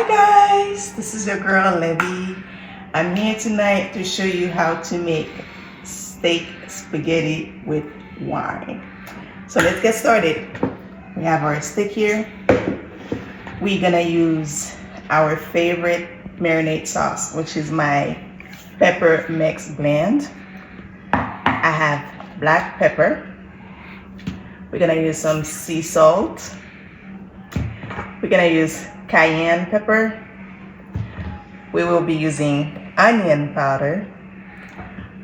Hi guys, this is your girl Levy. I'm here tonight to show you how to make steak spaghetti with wine. So let's get started. We have our steak here. We're gonna use our favorite marinade sauce, which is my pepper mix blend. I have black pepper. We're gonna use some sea salt. We're gonna use cayenne pepper. We will be using onion powder.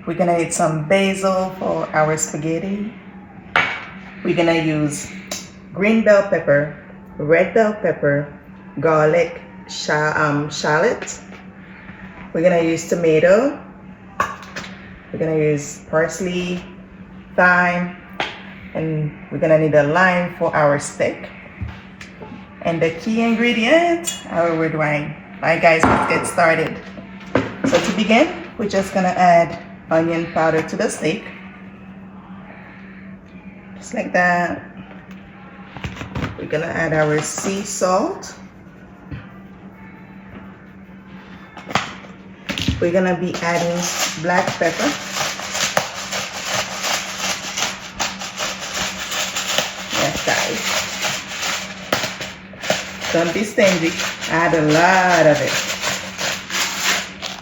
We're gonna add some basil for our spaghetti. We're gonna use green bell pepper, red bell pepper, garlic, shallot. We're gonna use tomato. We're gonna use parsley, thyme, and we're gonna need a lime for our steak. And the key ingredient, our red wine. Alright guys, let's get started. So to begin, we're just gonna add onion powder to the steak. Just like that. We're gonna add our sea salt. We're gonna be adding black pepper. Yes guys. Don't be stingy. Add a lot of it.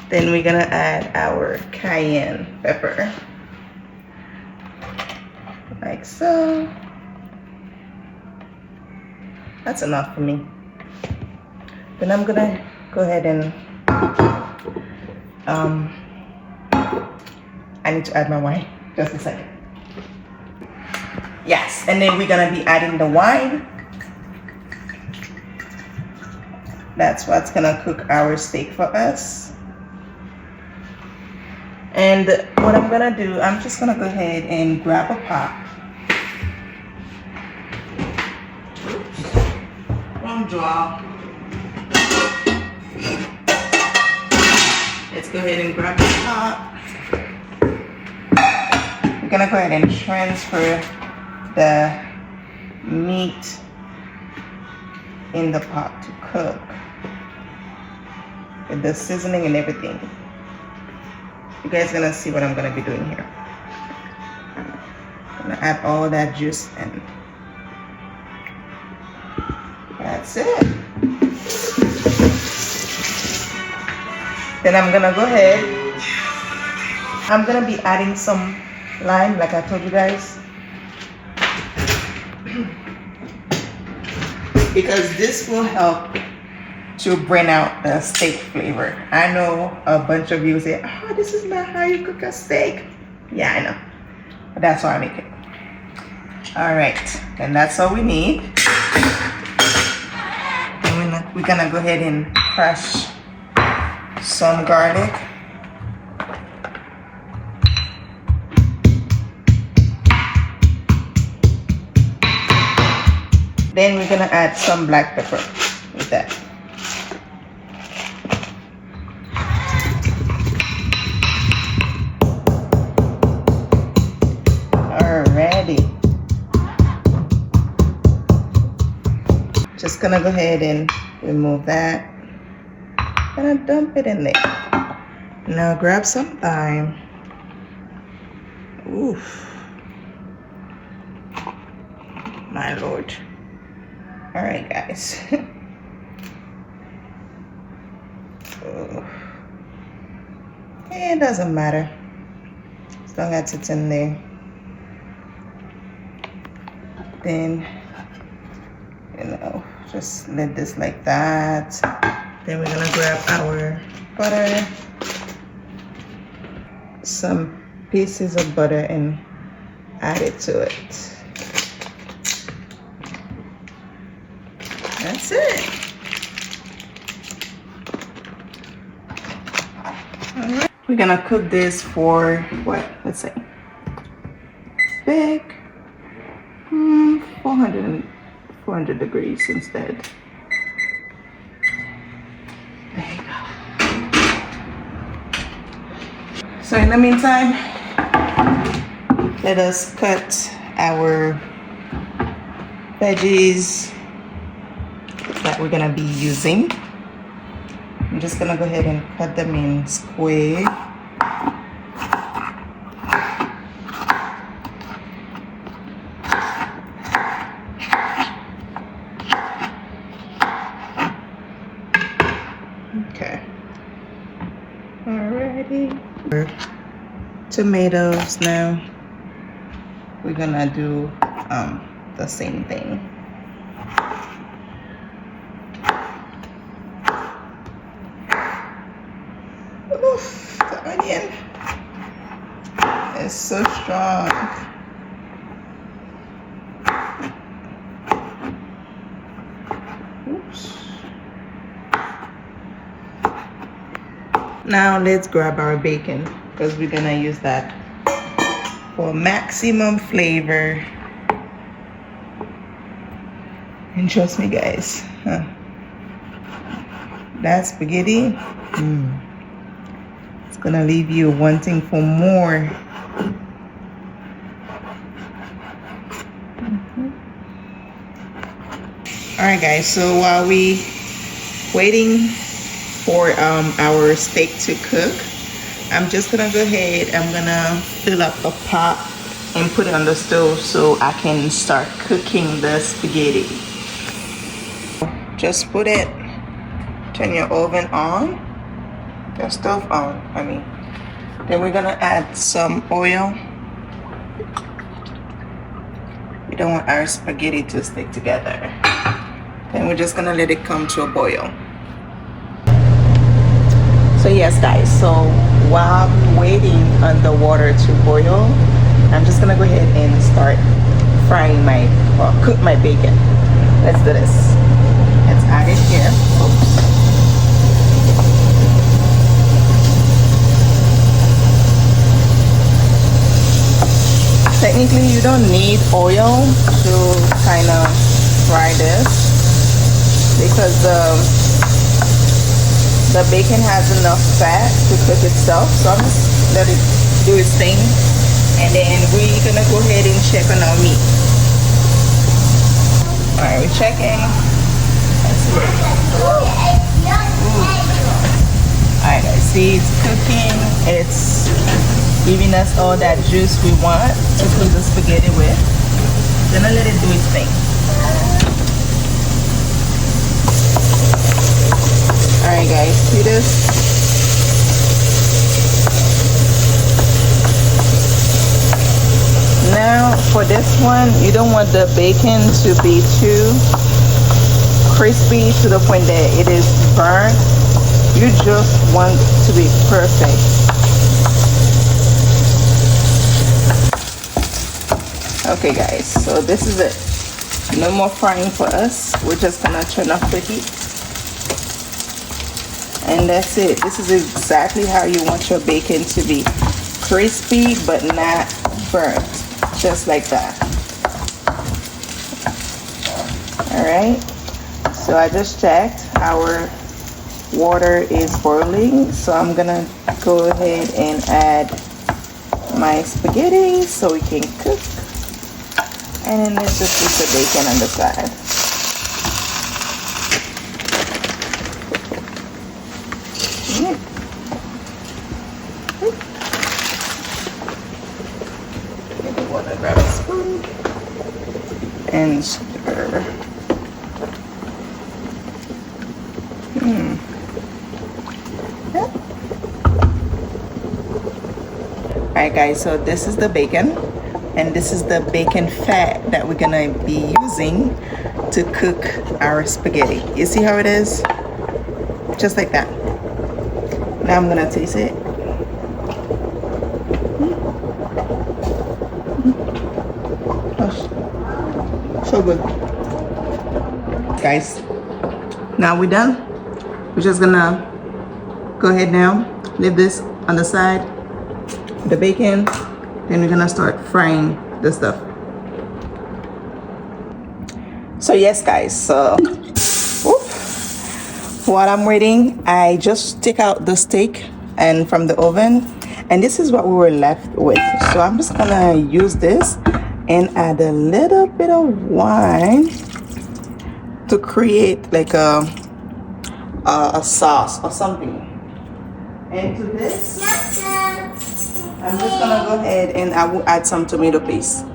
Then we're gonna add our cayenne pepper. Like so. That's enough for me. Then I'm gonna go ahead and I need to add my wine. Just a second. Yes, and then we're gonna be adding the wine. That's what's gonna cook our steak for us. And what I'm gonna do, I'm just gonna go ahead and grab a pot. Oops. Wrong drawer. Let's go ahead and grab the pot. We're gonna go ahead and transfer the meat in the pot to cook. With the seasoning and everything. You guys gonna see what I'm gonna be doing here. I'm gonna add all that juice in. That's it. Then I'm gonna go ahead. I'm gonna be adding some lime, like I told you guys. Because this will help to bring out the steak flavor. I know a bunch of you say, oh, this is not how you cook a steak. Yeah, I know. But that's how I make it. All right, then that's all we need. And we're gonna go ahead and crush some garlic. Then we're gonna add some black pepper with that. Alrighty. Just gonna go ahead and remove that. Gonna dump it in there. Now grab some thyme. Oof. My lord. Alright guys. It doesn't matter. As long as it's in there. Then, you know, just let this like that. Then we're gonna grab our butter, some pieces of butter, and add it to it. That's it. All right. We're gonna cook this for what? Let's say bake 400 degrees instead. There you go. So in the meantime, let us cut our veggies that we're gonna be using. I'm just gonna go ahead and cut them in square. Okay. Alrighty. Tomatoes now. We're gonna do the same thing. Oof, the onion is so strong. Oops. Now let's grab our bacon because we're gonna use that for maximum flavor. And trust me guys, that spaghetti, it's gonna leave you wanting for more. Alright guys, so while we waiting for our steak to cook, I'm just gonna go ahead, I'm gonna fill up a pot and put it on the stove so I can start cooking the spaghetti. Just put it, turn your oven on, your stove on, I mean. Then we're gonna add some oil. We don't want our spaghetti to stick together. Then we're just gonna let it come to a boil. So yes guys, so while I'm waiting on the water to boil, I'm just gonna go ahead and start frying cook my bacon. Let's do this. Let's add it here. Oops. Technically, you don't need oil to kind of fry this because the bacon has enough fat to cook itself. So I'm just let it do its thing, and then we're gonna go ahead and check on our meat. All right, we're checking. Alright guys, see it's cooking, it's giving us all that juice we want to cook the spaghetti with. Gonna let it do its thing. Alright guys, see this? Now for this one, you don't want the bacon to be too crispy to the point that it is burnt. You just want to be perfect. Okay guys, so this is it. No more frying for us. We're just gonna turn off the heat. And that's it. This is exactly how you want your bacon to be. Crispy but not burnt. Just like that. Alright. So I just checked, our water is boiling, so I'm gonna go ahead and add my spaghetti so we can cook. And then let's just put the bacon on the side. Maybe want to grab a spoon and stir. Alright guys, so this is the bacon, and this is the bacon fat that we're gonna be using to cook our spaghetti. You see how it is? Just like that. Now I'm gonna taste it. Oh, so good. Guys, now we're done. We're just gonna go ahead now, leave this on the side, the bacon, then we're gonna start frying the stuff. So yes guys, so while I'm waiting, I just take out the steak and from the oven, and this is what we were left with. So I'm just gonna use this and add a little bit of wine to create like a a sauce or something. And to this, I'm just gonna go ahead and I will add some tomato paste.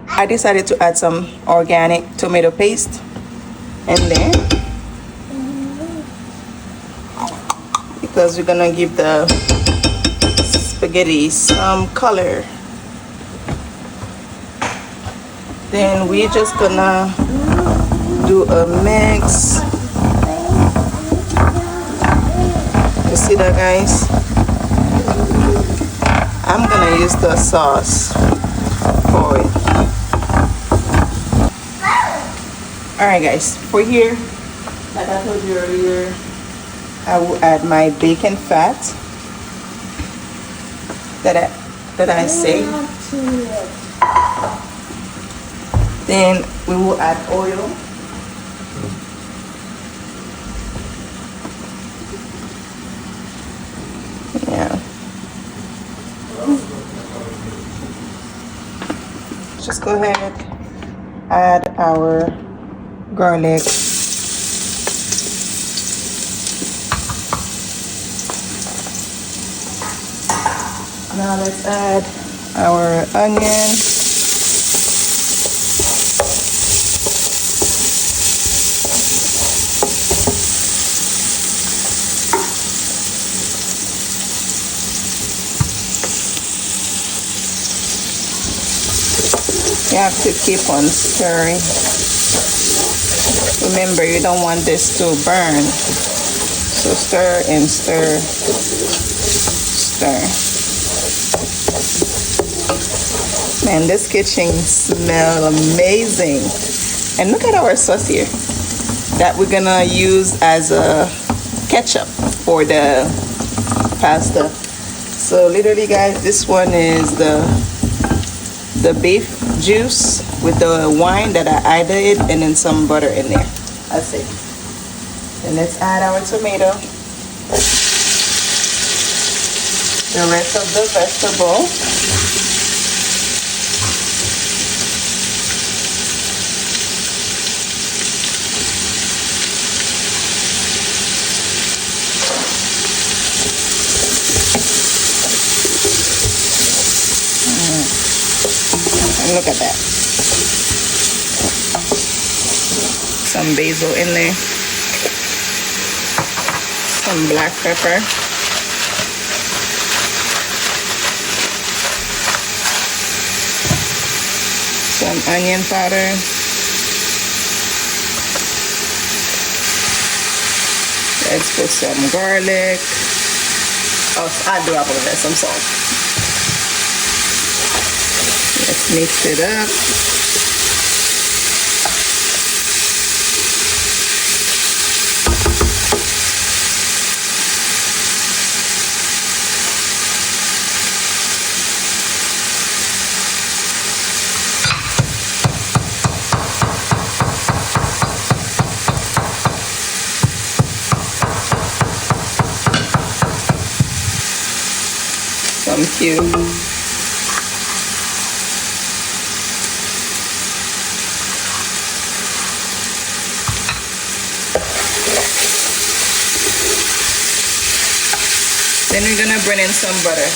I decided to add some organic tomato paste in there because we're gonna give the spaghetti some color. Then we're just gonna do a mix. You see that, guys? I'm gonna use the sauce for it. Alright guys, for here, like I told you earlier, I will add my bacon fat that I saved. Then we will add oil. Yeah. Just go ahead, add our garlic. Now let's add our onion. You have to keep on stirring. Remember, you don't want this to burn. So stir and stir, stir. Man, this kitchen smells amazing. And look at our sauce here that we're gonna use as a ketchup for the pasta. So literally, guys, this one is the beef juice with the wine that I added and then some butter in there. That's it. And let's add our tomato. The rest of the vegetable. And look at that. Some basil in there. Some black pepper. Some onion powder. Let's put some garlic. Oh, I'll do apologize, some salt. Let's mix it up. Some cubes. Then we're gonna bring in some butter.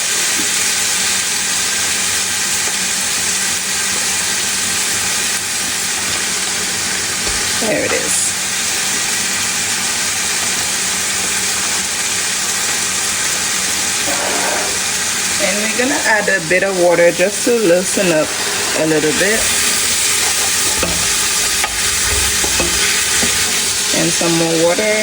There it is. And we're gonna add a bit of water just to loosen up a little bit. And some more water.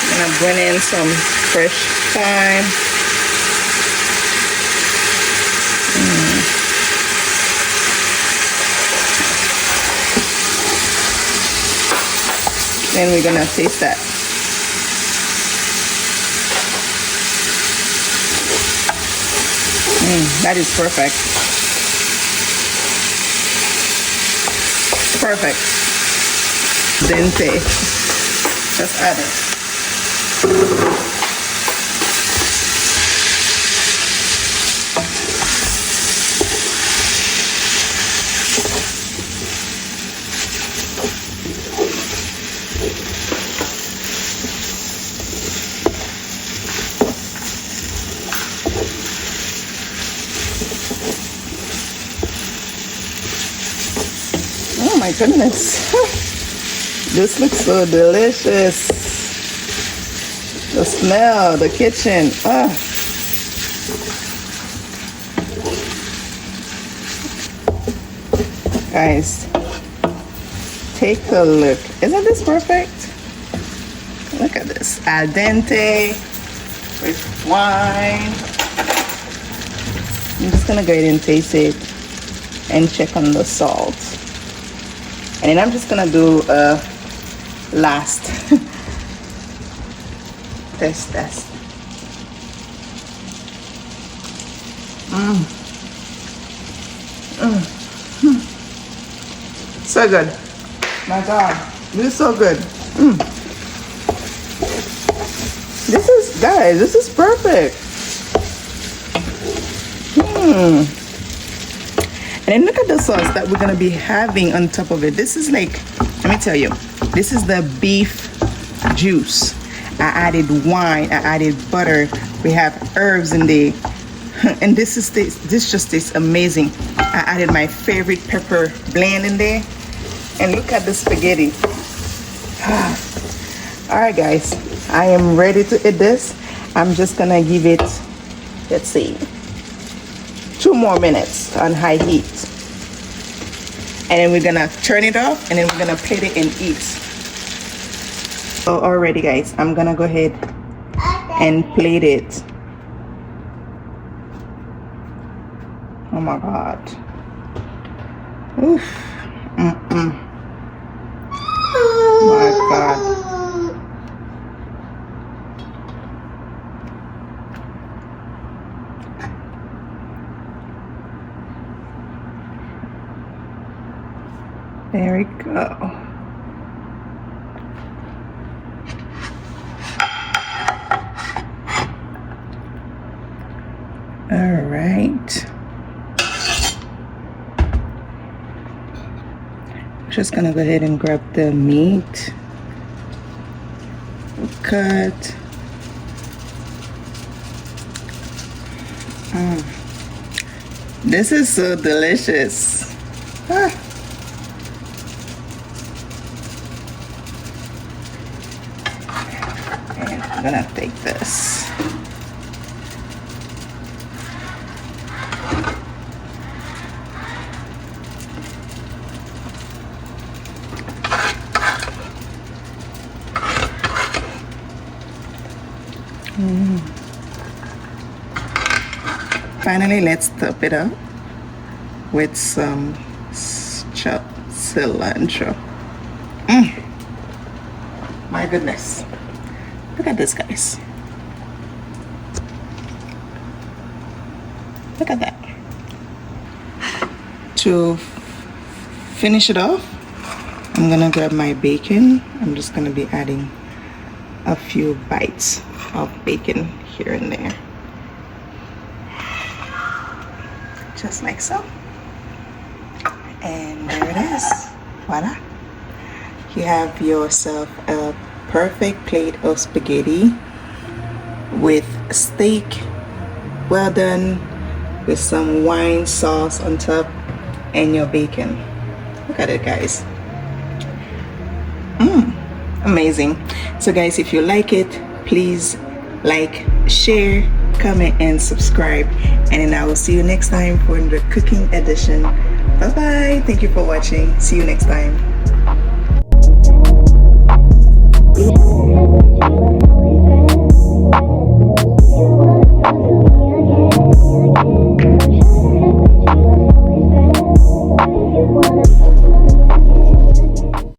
I'm gonna bring in some fresh thyme. Then we're gonna taste that. That is perfect. Perfect. Dente. Just add it. my goodness. This looks so delicious. The smell, the kitchen. Guys, take a look. Isn't this perfect? Look at this. Al dente with wine. I'm just gonna go ahead and taste it and check on the salt. And then I'm just gonna do a last test. So good. My God, this is so good. This is perfect. And then look at the sauce that we're gonna be having on top of it. This is like, let me tell you, this is the beef juice. I added wine, I added butter. We have herbs in there. And this just tastes amazing. I added my favorite pepper blend in there. And look at the spaghetti. All right, guys, I am ready to eat this. I'm just gonna give it, let's see, 2 more minutes on high heat. And then we're gonna turn it off and then we're gonna plate it and eat. So already, guys, I'm gonna go ahead and plate it. Oh my God. Oof. My God. There we go. All right. Just gonna go ahead and grab the meat. Cut. This is so delicious. And I'm gonna take this. Finally, let's top it up with some chopped cilantro. My goodness. Look at this, guys. Look at that. To finish it off, I'm gonna grab my bacon. I'm just gonna be adding a few bites of bacon here and there. Just like so. And there it is. Voila. You have yourself a perfect plate of spaghetti with steak, well done, with some wine sauce on top and your bacon. Look at it, guys. Amazing. So guys, if you like it, please like, share, comment, and subscribe. And then I will see you next time for the cooking edition. Bye bye. Thank you for watching. See you next time.